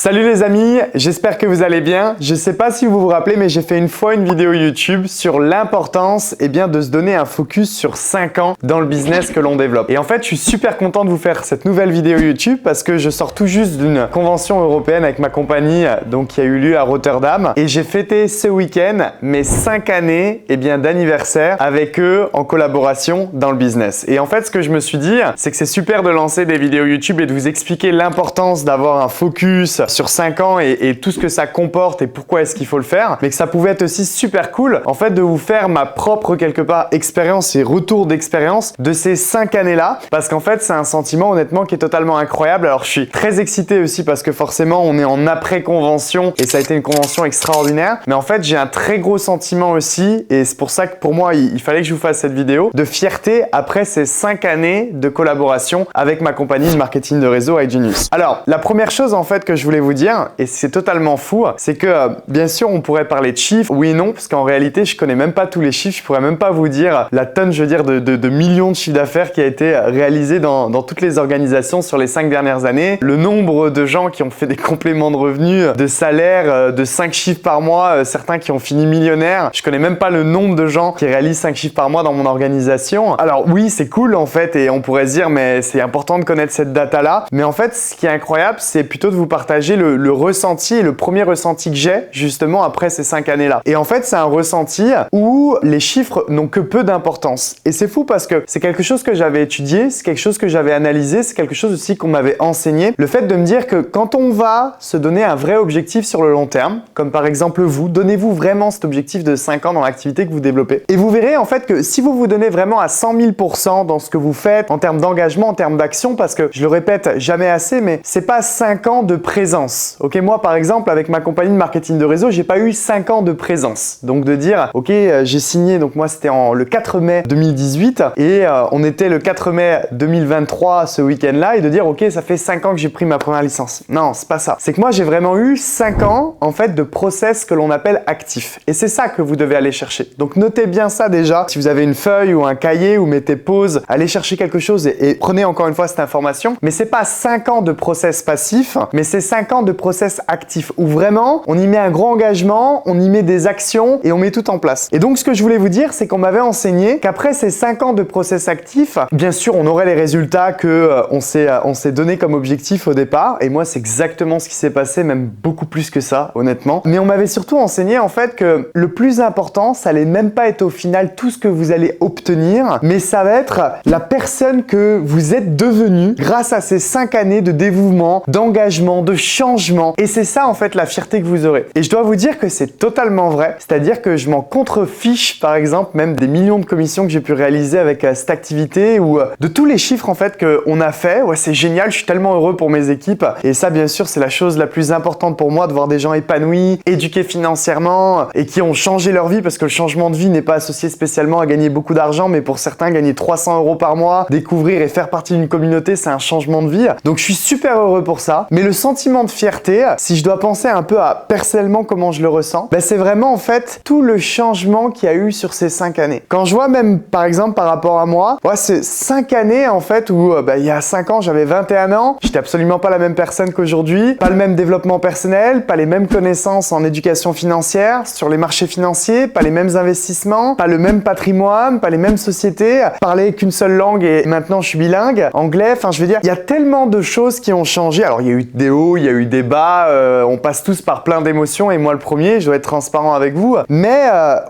Salut les amis, j'espère que vous allez bien. Je sais pas si vous vous rappelez, mais j'ai fait une fois une vidéo YouTube sur l'importance de se donner un focus sur 5 ans dans le business que l'on développe. Et en fait, je suis super content de vous faire cette nouvelle vidéo YouTube parce que je sors tout juste d'une convention européenne avec ma compagnie qui a eu lieu à Rotterdam et j'ai fêté ce week-end mes 5 années d'anniversaire avec eux en collaboration dans le business. Et en fait, ce que je me suis dit, c'est que c'est super de lancer des vidéos YouTube et de vous expliquer l'importance d'avoir un focus sur 5 ans et tout ce que ça comporte et pourquoi est-ce qu'il faut le faire, mais que ça pouvait être aussi super cool en fait de vous faire ma propre quelque part expérience et retour d'expérience de ces 5 années-là, parce qu'en fait c'est un sentiment honnêtement qui est totalement incroyable. Alors je suis très excité aussi parce que forcément on est en après-convention et ça a été une convention extraordinaire, mais en fait j'ai un très gros sentiment aussi et c'est pour ça que pour moi il fallait que je vous fasse cette vidéo de fierté après ces 5 années de collaboration avec ma compagnie de marketing de réseau iGenius. Alors la première chose en fait que je voulais vous dire, et c'est totalement fou, c'est que bien sûr on pourrait parler de chiffres, oui et non, parce qu'en réalité je connais même pas tous les chiffres, je pourrais même pas vous dire la tonne de millions de chiffres d'affaires qui a été réalisé dans toutes les organisations sur les 5 dernières années, le nombre de gens qui ont fait des compléments de revenus, de salaires de 5 chiffres par mois, certains qui ont fini millionnaires, je connais même pas le nombre de gens qui réalisent 5 chiffres par mois dans mon organisation. Alors oui c'est cool en fait et on pourrait se dire mais c'est important de connaître cette data là, mais en fait ce qui est incroyable c'est plutôt de vous partager le ressenti et le premier ressenti que j'ai justement après ces 5 années-là. Et en fait, c'est un ressenti où les chiffres n'ont que peu d'importance. Et c'est fou parce que c'est quelque chose que j'avais étudié, c'est quelque chose que j'avais analysé, c'est quelque chose aussi qu'on m'avait enseigné. Le fait de me dire que quand on va se donner un vrai objectif sur le long terme, comme par exemple vous, donnez-vous vraiment cet objectif de 5 ans dans l'activité que vous développez. Et vous verrez en fait que si vous vous donnez vraiment à 100 000% dans ce que vous faites, en termes d'engagement, en termes d'action, parce que je le répète jamais assez, mais c'est pas 5 ans de présence. Ok, moi par exemple avec ma compagnie de marketing de réseau, j'ai pas eu 5 ans de présence. Donc de dire, ok, j'ai signé, donc moi c'était le 4 mai 2018 et on était le 4 mai 2023 ce week-end-là et de dire, ok, ça fait 5 ans que j'ai pris ma première licence. Non, c'est pas ça. C'est que moi j'ai vraiment eu 5 ans en fait de process que l'on appelle actif. Et c'est ça que vous devez aller chercher. Donc notez bien ça déjà. Si vous avez une feuille ou un cahier ou mettez pause, allez chercher quelque chose et prenez encore une fois cette information. Mais c'est pas 5 ans de process passif, mais c'est 5 ans de process actif où vraiment on y met un gros engagement, on y met des actions et on met tout en place. Et donc ce que je voulais vous dire, c'est qu'on m'avait enseigné qu'après ces 5 ans de process actif, bien sûr on aurait les résultats que on s'est donné comme objectif au départ. Et moi c'est exactement ce qui s'est passé, même beaucoup plus que ça honnêtement. Mais on m'avait surtout enseigné en fait que le plus important, ça allait même pas être au final tout ce que vous allez obtenir, mais ça va être la personne que vous êtes devenu grâce à ces 5 années de dévouement, d'engagement, de changement. Et c'est ça en fait la fierté que vous aurez. Et je dois vous dire que c'est totalement vrai. C'est-à-dire que je m'en contrefiche par exemple même des millions de commissions que j'ai pu réaliser avec cette activité ou de tous les chiffres en fait qu'on a fait. Ouais, c'est génial, je suis tellement heureux pour mes équipes. Et ça bien sûr c'est la chose la plus importante pour moi de voir des gens épanouis, éduqués financièrement et qui ont changé leur vie, parce que le changement de vie n'est pas associé spécialement à gagner beaucoup d'argent, mais pour certains gagner 300 € par mois, découvrir et faire partie d'une communauté, c'est un changement de vie. Donc je suis super heureux pour ça. Mais le sentiment de fierté, si je dois penser un peu à personnellement comment je le ressens, c'est vraiment en fait tout le changement qu'il y a eu sur ces 5 années. Quand je vois même par exemple par rapport à moi, c'est 5 années en fait où il y a 5 ans j'avais 21 ans, j'étais absolument pas la même personne qu'aujourd'hui, pas le même développement personnel, pas les mêmes connaissances en éducation financière, sur les marchés financiers, pas les mêmes investissements, pas le même patrimoine, pas les mêmes sociétés, parler qu'une seule langue et maintenant je suis bilingue, anglais, enfin je veux dire, il y a tellement de choses qui ont changé. Alors il y a eu des hauts, il y a eu des bas, on passe tous par plein d'émotions et moi le premier, je dois être transparent avec vous. Mais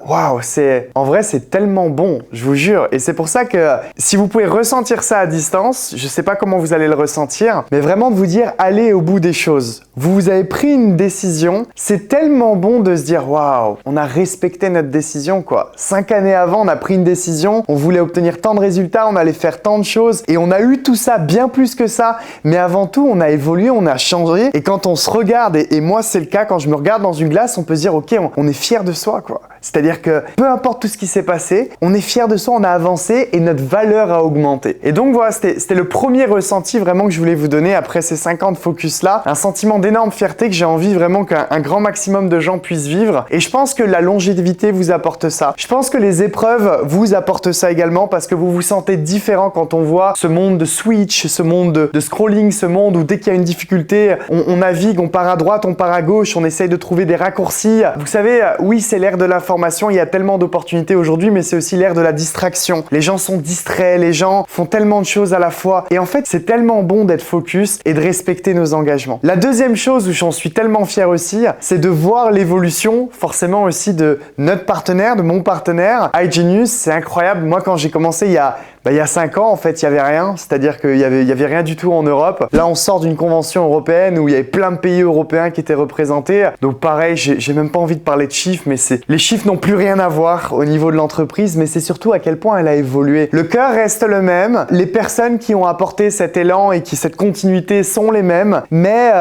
waouh, en vrai c'est tellement bon, je vous jure. Et c'est pour ça que si vous pouvez ressentir ça à distance, je sais pas comment vous allez le ressentir, mais vraiment de vous dire allez au bout des choses. Vous avez pris une décision, c'est tellement bon de se dire waouh, on a respecté notre décision quoi. 5 années avant, on a pris une décision, on voulait obtenir tant de résultats, on allait faire tant de choses et on a eu tout ça bien plus que ça. Mais avant tout, on a évolué, on a changé. Et quand on se regarde, et moi c'est le cas, quand je me regarde dans une glace, on peut se dire ok, on est fier de soi quoi. C'est-à-dire que peu importe tout ce qui s'est passé, on est fier de soi, on a avancé et notre valeur a augmenté. Et donc voilà, c'était le premier ressenti vraiment que je voulais vous donner après ces 50 focus-là. Un sentiment d'énorme fierté que j'ai envie vraiment qu'un grand maximum de gens puissent vivre. Et je pense que la longévité vous apporte ça. Je pense que les épreuves vous apportent ça également parce que vous vous sentez différent quand on voit ce monde de switch, ce monde de scrolling, ce monde où dès qu'il y a une difficulté, on navigue, on part à droite, on part à gauche, on essaye de trouver des raccourcis. Vous savez, oui, c'est l'ère de l'information, il y a tellement d'opportunités aujourd'hui, mais c'est aussi l'ère de la distraction. Les gens sont distraits, les gens font tellement de choses à la fois. Et en fait, c'est tellement bon d'être focus et de respecter nos engagements. La deuxième chose où j'en suis tellement fier aussi, c'est de voir l'évolution forcément aussi de notre partenaire, de mon partenaire, iGenius. C'est incroyable. Moi, quand j'ai commencé il y a 5 ans, en fait, il n'y avait rien. C'est-à-dire qu'il y avait rien du tout en Europe. Là, on sort d'une convention européenne où il y avait plein de pays européens qui étaient représentés. Donc pareil, j'ai même pas envie de parler de chiffres, mais les chiffres n'ont plus rien à voir au niveau de l'entreprise, mais c'est surtout à quel point elle a évolué. Le cœur reste le même. Les personnes qui ont apporté cet élan et cette continuité sont les mêmes, mais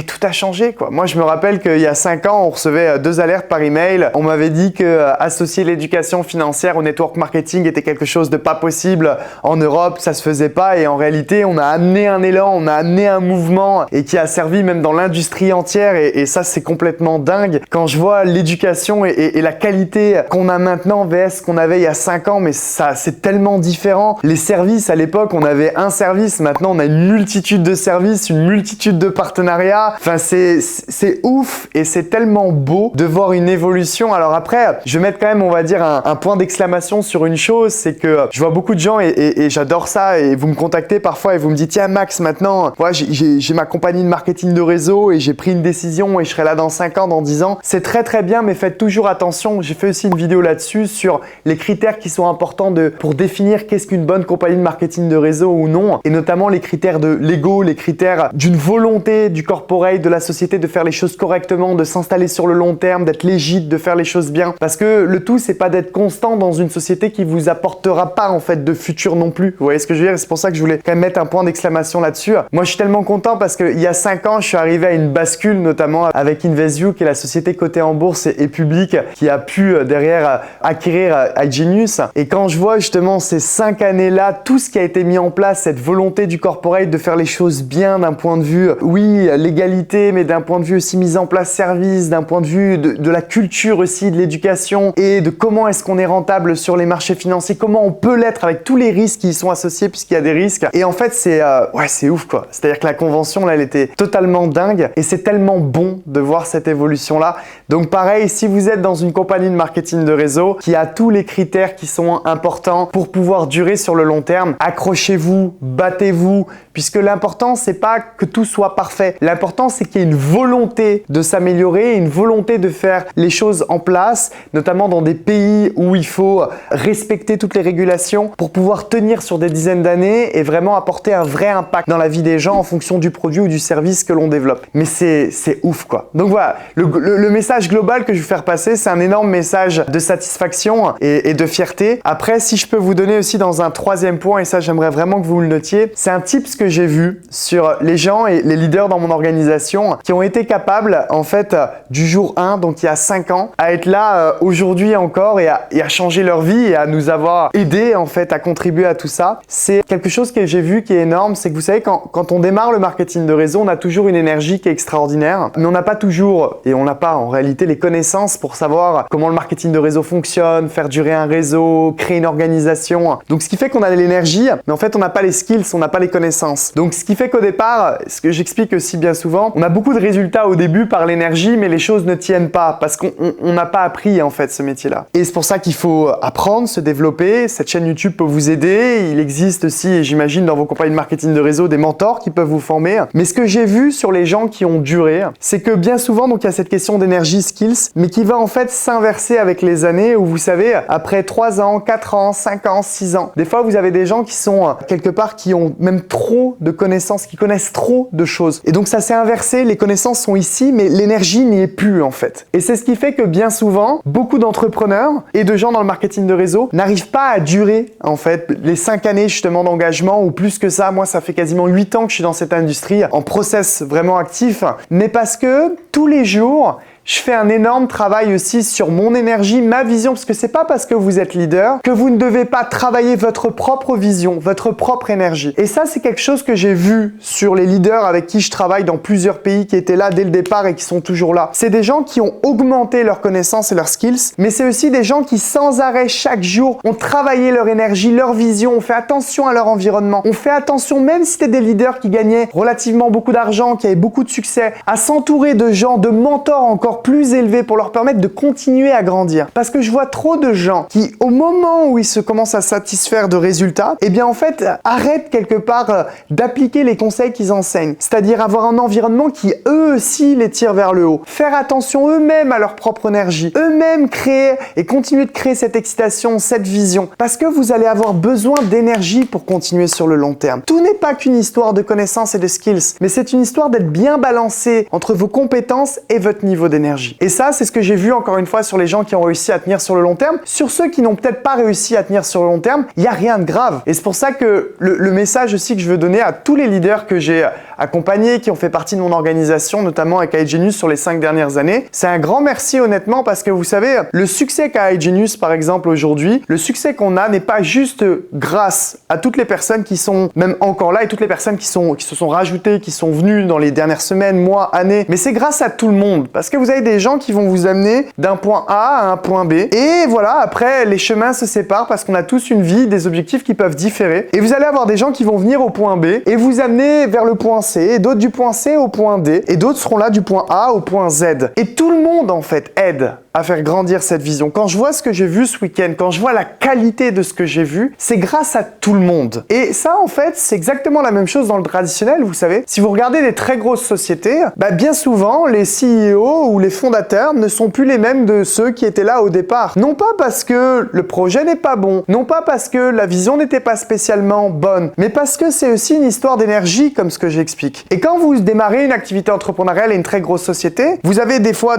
tout a changé, quoi. Moi, je me rappelle qu'il y a 5 ans, on recevait 2 alertes par email. On m'avait dit que associer l'éducation financière au network marketing était quelque chose de pas possible en Europe, ça se faisait pas, et en réalité on a amené un élan, on a amené un mouvement et qui a servi même dans l'industrie entière, et ça c'est complètement dingue. Quand je vois l'éducation et la qualité qu'on a maintenant vs ce qu'on avait il y a 5 ans, mais ça c'est tellement différent. Les services, à l'époque on avait un service, maintenant on a une multitude de services, une multitude de partenariats. Enfin c'est ouf et c'est tellement beau de voir une évolution. Alors après, je vais mettre quand même, on va dire, un point d'exclamation sur une chose, c'est que je vois beaucoup de gens et j'adore ça, et vous me contactez parfois et vous me dites tiens Max, maintenant ouais, j'ai ma compagnie de marketing de réseau et j'ai pris une décision et je serai là dans 5 ans, dans 10 ans. C'est très très bien, mais faites toujours attention. J'ai fait aussi une vidéo là-dessus sur les critères qui sont importants pour définir qu'est-ce qu'une bonne compagnie de marketing de réseau ou non, et notamment les critères de l'ego, les critères d'une volonté du corporate, de la société de faire les choses correctement, de s'installer sur le long terme, d'être légit, de faire les choses bien, parce que le tout c'est pas d'être constant dans une société qui vous apportera pas en fait de futur non plus. Vous voyez ce que je veux dire? C'est pour ça que je voulais quand même mettre un point d'exclamation là-dessus. Moi, je suis tellement content parce qu'il y a 5 ans, je suis arrivé à une bascule, notamment avec InvestView, qui est la société cotée en bourse et publique, qui a pu derrière acquérir iGenius. Et quand je vois justement ces 5 années-là, tout ce qui a été mis en place, cette volonté du corporate de faire les choses bien d'un point de vue, oui, l'égalité, mais d'un point de vue aussi mise en place service, d'un point de vue de la culture aussi, de l'éducation, et de comment est-ce qu'on est rentable sur les marchés financiers, comment on peut l'être avec tous les risques qui y sont associés, puisqu'il y a des risques. Et en fait, c'est ouf, quoi. C'est-à-dire que la convention, là, elle était totalement dingue, et c'est tellement bon de voir cette évolution-là. Donc pareil, si vous êtes dans une compagnie de marketing de réseau qui a tous les critères qui sont importants pour pouvoir durer sur le long terme, accrochez-vous, battez-vous, puisque l'important, c'est pas que tout soit parfait. L'important, c'est qu'il y ait une volonté de s'améliorer, une volonté de faire les choses en place, notamment dans des pays où il faut respecter toutes les régulations pour pouvoir tenir sur des dizaines d'années et vraiment apporter un vrai impact dans la vie des gens en fonction du produit ou du service que l'on développe. Mais c'est ouf, quoi. Donc voilà, le message global que je veux faire passer, c'est un énorme message de satisfaction et de fierté. Après, si je peux vous donner aussi dans un 3e point, et ça j'aimerais vraiment que vous le notiez, c'est un tips que j'ai vu sur les gens et les leaders dans mon organisation qui ont été capables, en fait, du jour 1, donc il y a 5 ans, à être là aujourd'hui encore et à changer leur vie et à nous avoir aidé en fait à contribuer à tout ça. C'est quelque chose que j'ai vu qui est énorme, c'est que vous savez, quand on démarre le marketing de réseau, on a toujours une énergie qui est extraordinaire, mais on n'a pas toujours, et on n'a pas en réalité les connaissances pour savoir comment le marketing de réseau fonctionne, faire durer un réseau, créer une organisation. Donc ce qui fait qu'on a de l'énergie, mais en fait on n'a pas les skills, on n'a pas les connaissances. Donc ce qui fait qu'au départ, ce que j'explique aussi bien souvent, on a beaucoup de résultats au début par l'énergie, mais les choses ne tiennent pas parce qu'on n'a pas appris en fait ce métier-là. Et c'est pour ça qu'il faut apprendre, se développer. Cette chaîne YouTube peut vous aider. Il existe aussi, j'imagine, dans vos compagnies de marketing de réseau, des mentors qui peuvent vous former. Mais ce que j'ai vu sur les gens qui ont duré, c'est que bien souvent, donc il y a cette question d'énergie skills, mais qui va en fait s'inverser avec les années où vous savez, après 3 ans, 4 ans, 5 ans, 6 ans, des fois vous avez des gens qui sont quelque part qui ont même trop de connaissances, qui connaissent trop de choses. Et donc ça s'est inversé, les connaissances sont ici, mais l'énergie n'y est plus en fait. Et c'est ce qui fait que bien souvent, beaucoup d'entrepreneurs et de gens dans le marketing de réseau n'arrivent pas à durer en fait les 5 années justement d'engagement ou plus que ça. Moi, ça fait quasiment 8 ans que je suis dans cette industrie en process vraiment actif, mais parce que tous les jours, je fais un énorme travail aussi sur mon énergie, ma vision, parce que c'est pas parce que vous êtes leader que vous ne devez pas travailler votre propre vision, votre propre énergie. Et ça, c'est quelque chose que j'ai vu sur les leaders avec qui je travaille dans plusieurs pays qui étaient là dès le départ et qui sont toujours là. C'est des gens qui ont augmenté leurs connaissances et leurs skills, mais c'est aussi des gens qui sans arrêt chaque jour ont travaillé leur énergie, leur vision, ont fait attention à leur environnement, ont fait attention, même si c'était des leaders qui gagnaient relativement beaucoup d'argent, qui avaient beaucoup de succès, à s'entourer de gens, de mentors encore plus élevés pour leur permettre de continuer à grandir. Parce que je vois trop de gens qui, au moment où ils se commencent à satisfaire de résultats, eh bien en fait, arrêtent quelque part d'appliquer les conseils qu'ils enseignent. C'est-à-dire avoir un environnement qui, eux aussi, les tire vers le haut. Faire attention eux-mêmes à leur propre énergie. Eux-mêmes créer et continuer de créer cette excitation, cette vision. Parce que vous allez avoir besoin d'énergie pour continuer sur le long terme. Tout n'est pas qu'une histoire de connaissances et de skills, mais c'est une histoire d'être bien balancé entre vos compétences et votre niveau d'énergie. Et ça, c'est ce que j'ai vu encore une fois sur les gens qui ont réussi à tenir sur le long terme. Sur ceux qui n'ont peut-être pas réussi à tenir sur le long terme, il n'y a rien de grave. Et c'est pour ça que le message aussi que je veux donner à tous les leaders que j'ai accompagnés, qui ont fait partie de mon organisation, notamment avec iGenius sur les 5 dernières années, c'est un grand merci honnêtement parce que vous savez, le succès qu'a iGenius par exemple aujourd'hui, le succès qu'on a n'est pas juste grâce à toutes les personnes qui sont même encore là et toutes les personnes qui se sont rajoutées, qui sont venues dans les dernières semaines, mois, années, mais c'est grâce à tout le monde parce que vous avez des gens qui vont vous amener d'un point A à un point B et voilà, après les chemins se séparent parce qu'on a tous une vie, des objectifs qui peuvent différer et vous allez avoir des gens qui vont venir au point B et vous amener vers le point C et d'autres du point C au point D et d'autres seront là du point A au point Z et tout le monde en fait aide à faire grandir cette vision. Quand je vois ce que j'ai vu ce week-end, quand je vois la qualité de ce que j'ai vu, c'est grâce à tout le monde. Et ça, en fait, c'est exactement la même chose dans le traditionnel, vous savez. Si vous regardez des très grosses sociétés, bien souvent, les CEO ou les fondateurs ne sont plus les mêmes de ceux qui étaient là au départ. Non pas parce que le projet n'est pas bon, non pas parce que la vision n'était pas spécialement bonne, mais parce que c'est aussi une histoire d'énergie, comme ce que j'explique. Et quand vous démarrez une activité entrepreneuriale et une très grosse société, vous avez des fois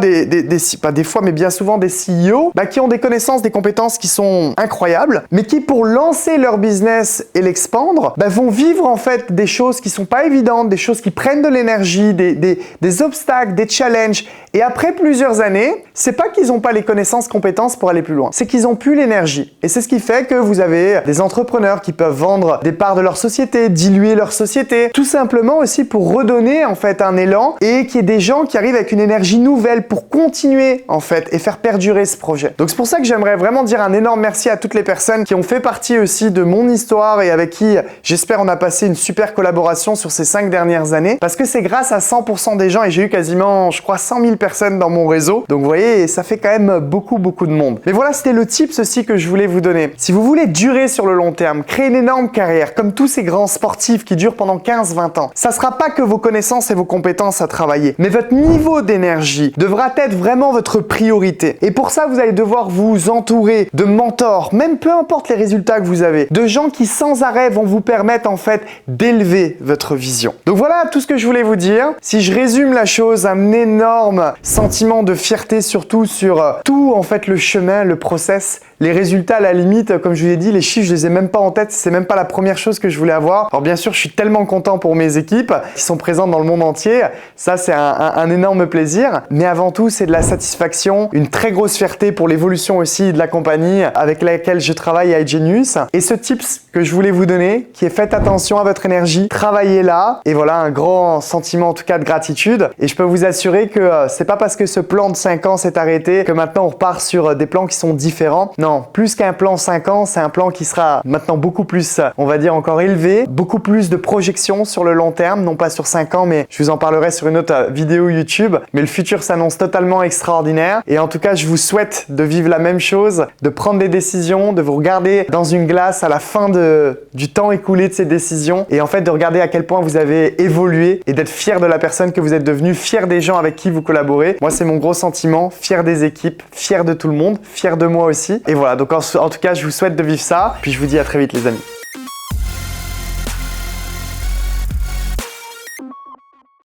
pas des fois, mais bien souvent des CEO qui ont des connaissances, des compétences qui sont incroyables, mais qui pour lancer leur business et l'expandre, vont vivre en fait des choses qui sont pas évidentes, des choses qui prennent de l'énergie, des obstacles, des challenges. Et après plusieurs années, c'est pas qu'ils n'ont pas les connaissances, compétences pour aller plus loin, c'est qu'ils ont plus l'énergie. Et c'est ce qui fait que vous avez des entrepreneurs qui peuvent vendre des parts de leur société, diluer leur société, tout simplement aussi pour redonner en fait un élan et qu'il y ait des gens qui arrivent avec une énergie nouvelle pour continuer en fait et faire perdurer ce projet. Donc c'est pour ça que j'aimerais vraiment dire un énorme merci à toutes les personnes qui ont fait partie aussi de mon histoire et avec qui j'espère on a passé une super collaboration sur ces 5 dernières années parce que c'est grâce à 100% des gens et j'ai eu quasiment, je crois, 100 000 personnes dans mon réseau. Donc vous voyez, ça fait quand même beaucoup de monde. Mais voilà, c'était le tips aussi que je voulais vous donner. Si vous voulez durer sur le long terme, créer une énorme carrière comme tous ces grands sportifs qui durent pendant 15-20 ans, ça sera pas que vos connaissances et vos compétences à travailler, mais votre niveau d'énergie devra être vraiment votre priorité. Et pour ça, vous allez devoir vous entourer de mentors, même peu importe les résultats que vous avez, de gens qui sans arrêt vont vous permettre en fait d'élever votre vision. Donc voilà tout ce que je voulais vous dire. Si je résume la chose, un énorme sentiment de fierté surtout sur tout en fait le chemin, le process, les résultats à la limite, comme je vous l'ai dit, les chiffres je les ai même pas en tête, c'est même pas la première chose que je voulais avoir. Alors bien sûr, je suis tellement content pour mes équipes qui sont présentes dans le monde entier, ça c'est un énorme plaisir, mais avant tout c'est de la satisfaction, une très grosse fierté pour l'évolution aussi de la compagnie avec laquelle je travaille à iGenius. Et ce tips que je voulais vous donner, qui est faites attention à votre énergie, travaillez là, et voilà un grand sentiment en tout cas de gratitude. Et je peux vous assurer que c'est pas parce que ce plan de 5 ans s'est arrêté que maintenant on repart sur des plans qui sont différents. Non, plus qu'un plan 5 ans, c'est un plan qui sera maintenant beaucoup plus, on va dire encore élevé, beaucoup plus de projections sur le long terme, non pas sur 5 ans, mais je vous en parlerai sur une autre vidéo YouTube. Mais le futur s'annonce totalement extraordinaire. Et en tout cas, je vous souhaite de vivre la même chose, de prendre des décisions, de vous regarder dans une glace à la fin du temps écoulé de ces décisions et en fait de regarder à quel point vous avez évolué et d'être fier de la personne que vous êtes devenu, fier des gens avec qui vous collaborez. Moi, c'est mon gros sentiment, fier des équipes, fier de tout le monde, fier de moi aussi. Et voilà, donc en tout cas, je vous souhaite de vivre ça. Puis je vous dis à très vite les amis.